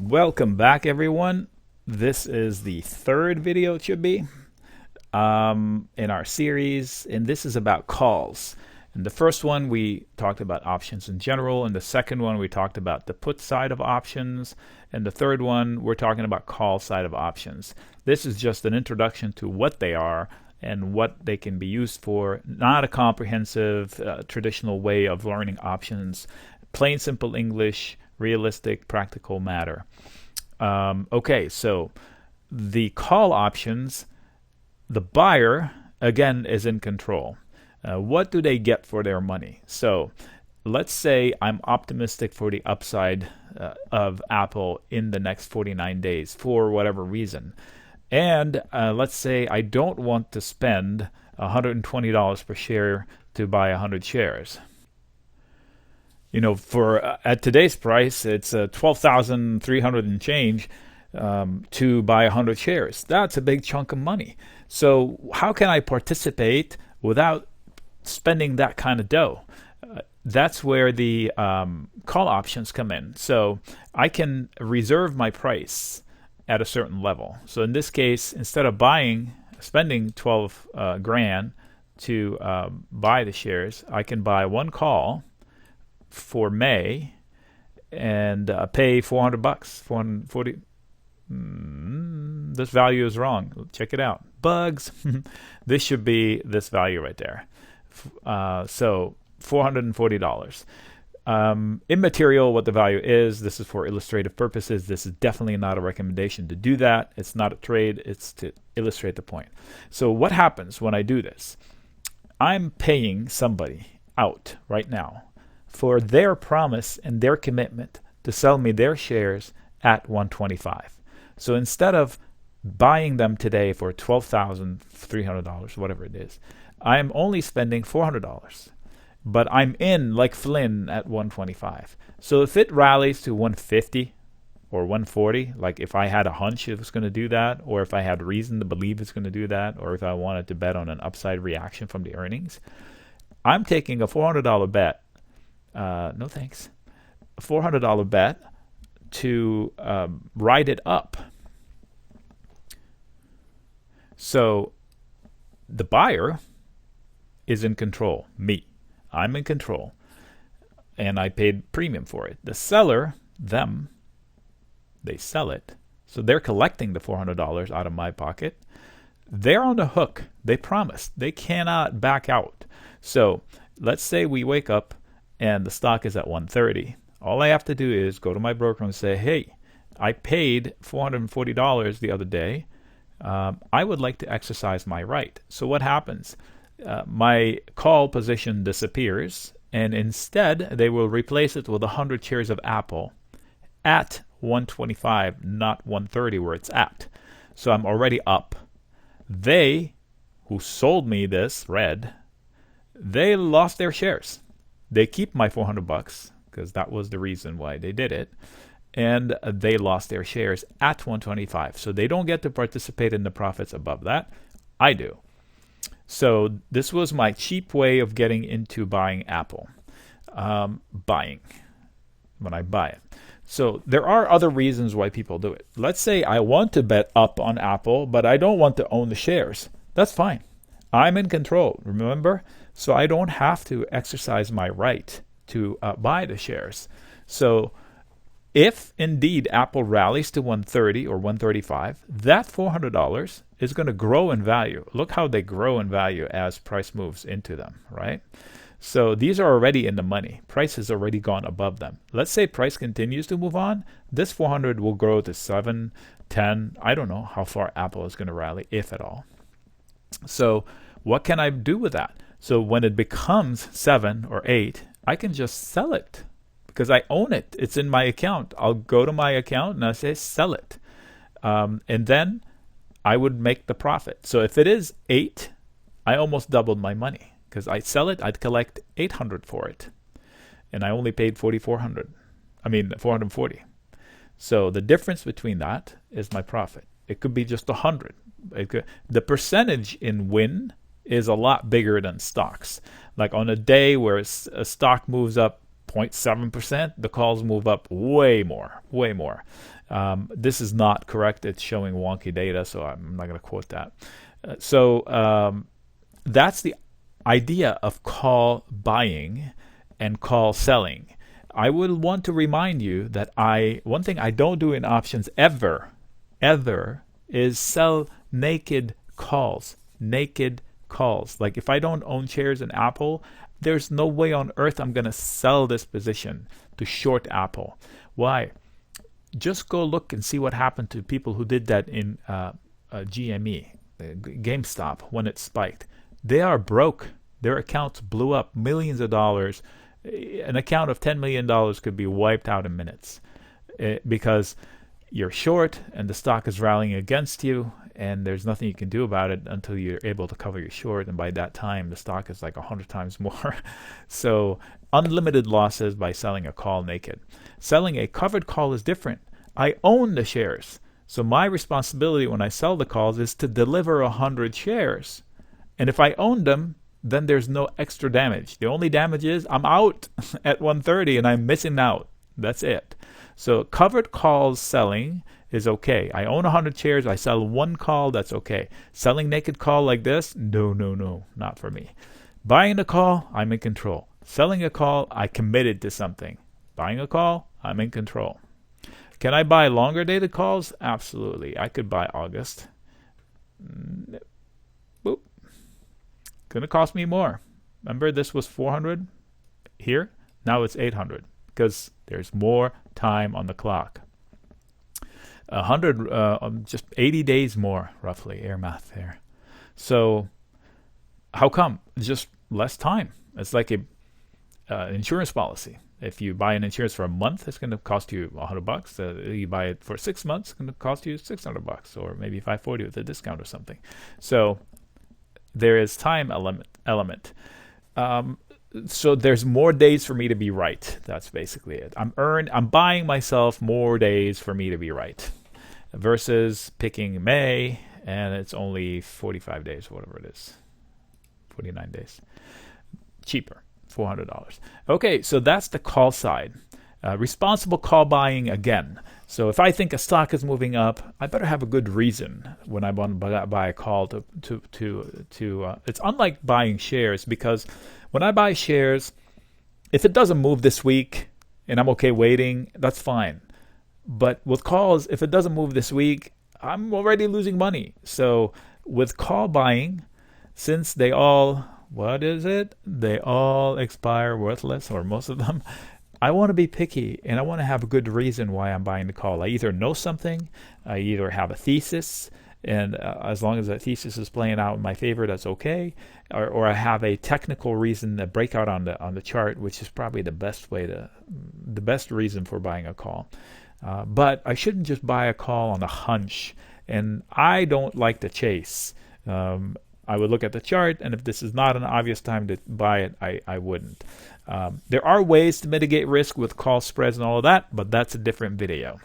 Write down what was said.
Welcome back, everyone. This is the third video, it should be, in our series, and this is about calls. In the first one, we talked about options in general. In the second one, we talked about the put side of options. And the third one, we're talking about call side of options. This is just an introduction to what they are and what they can be used for. Not a comprehensive, traditional way of learning options. Plain, simple English, realistic, practical matter. Okay, so the call options, the buyer, again, is in control. What do they get for their money? So let's say I'm optimistic for the upside of Apple in the next 49 days for whatever reason. And let's say I don't want to spend $120 per share to buy 100 shares. You know, for at today's price, it's 12,300 and change to buy 100 shares. That's a big chunk of money. So how can I participate without spending that kind of dough? That's where the call options come in. So I can reserve my price at a certain level. So in this case, instead of spending 12 grand to buy the shares, I can buy one call for May and pay $400, 440. This value is wrong. Check it out. Bugs. This should be this value right there. So $440. Immaterial what the value is. This is for illustrative purposes. This is definitely not a recommendation to do that. It's not a trade. It's to illustrate the point. So what happens when I do this? I'm paying somebody out right now for their promise and their commitment to sell me their shares at $125. So instead of buying them today for $12,300, whatever it is, I'm only spending $400. But I'm in like Flynn at $125. So if it rallies to $150 or $140, like if I had a hunch it was going to do that, or if I had reason to believe it's going to do that, or if I wanted to bet on an upside reaction from the earnings, I'm taking a $400 bet. No thanks. A $400 bet to ride it up. So the buyer is in control. Me. I'm in control. And I paid premium for it. The seller, them, they sell it. So they're collecting the $400 out of my pocket. They're on the hook. They promised. They cannot back out. So let's say we wake up and the stock is at 130. All I have to do is go to my broker and say, hey, I paid $440 the other day. I would like to exercise my right. So what happens? My call position disappears, and instead they will replace it with 100 shares of Apple at 125, not 130 where it's at. So I'm already up. They, who sold me this red, they lost their shares. They keep my $400 because that was the reason why they did it, and they lost their shares at 125. So they don't get to participate in the profits above that. I do. So this was my cheap way of getting into buying Apple. Buying when I buy it. So there are other reasons why people do it. Let's say I want to bet up on Apple, but I don't want to own the shares. That's fine. I'm in control, remember? So I don't have to exercise my right to buy the shares. So if indeed Apple rallies to 130 or 135, that $400 is going to grow in value. Look how they grow in value as price moves into them, right? So these are already in the money. Price has already gone above them. Let's say price continues to move on. This 400 will grow to 7, 10. I don't know how far Apple is going to rally, if at all. So what can I do with that? So when it becomes 7 or 8, I can just sell it because I own it. It's in my account. I'll go to my account and I say sell it. And then I would make the profit. So if it is 8, I almost doubled my money because I sell it, I'd collect 800 for it. And I only paid 440. So the difference between that is my profit. It could be just 100. The percentage in win is a lot bigger than stocks. Like on a day where a stock moves up 0.7%, the calls move up way more, way more. This is not correct. It's showing wonky data, so I'm not going to quote that. That's the idea of call buying and call selling. I would want to remind you that one thing I don't do in options ever is sell naked calls. Naked calls. Like if I don't own shares in Apple, there's no way on earth I'm going to sell this position to short Apple. Why? Just go look and see what happened to people who did that in GME, GameStop, when it spiked. They are broke. Their accounts blew up, millions of dollars. An account of $10 million could be wiped out in minutes because you're short and the stock is rallying against you, and there's nothing you can do about it until you're able to cover your short, and by that time the stock is like 100 times more. So unlimited losses by selling a call naked. Selling a covered call is different. I own the shares, so my responsibility when I sell the calls is to deliver 100 shares, and if I own them, then there's no extra damage. The only damage is I'm out at 1:30 and I'm missing out. That's it. So covered calls selling is okay. I own 100 shares. I sell one call. That's okay. Selling naked call like this, no, not for me. Buying a call, I'm in control. Selling a call, I committed to something. Buying a call, I'm in control. Can I buy longer dated calls? Absolutely. I could buy August. Boop. Going to cost me more. Remember, this was 400 here. Now it's 800 because there's more time on the clock. 100, just 80 days more, roughly. Air math there. So how come? It's just less time. It's like a insurance policy. If you buy an insurance for a month, it's going to cost you $100. You buy it for 6 months, it's going to cost you $600, or maybe $540 with a discount or something. So there is time element. So there's more days for me to be right. That's basically it. I'm buying myself more days for me to be right, versus picking May and it's only 45 days, or whatever it is, 49 days, cheaper. $400. Okay, so that's the call side. Responsible call buying again. So if I think a stock is moving up, I better have a good reason when I want to buy a call to it's unlike buying shares, because when I buy shares, if it doesn't move this week and I'm okay waiting, that's fine. But with calls, if it doesn't move this week, I'm already losing money. So with call buying, since they all they all expire worthless, or most of them. I want to be picky, and I want to have a good reason why I'm buying the call. I either know something, I either have a thesis, and as long as that thesis is playing out in my favor, that's okay. Or I have a technical reason, a breakout on the chart, which is probably the best reason for buying a call. But I shouldn't just buy a call on a hunch, and I don't like to chase. I would look at the chart, and if this is not an obvious time to buy it, I wouldn't. There are ways to mitigate risk with call spreads and all of that, but that's a different video.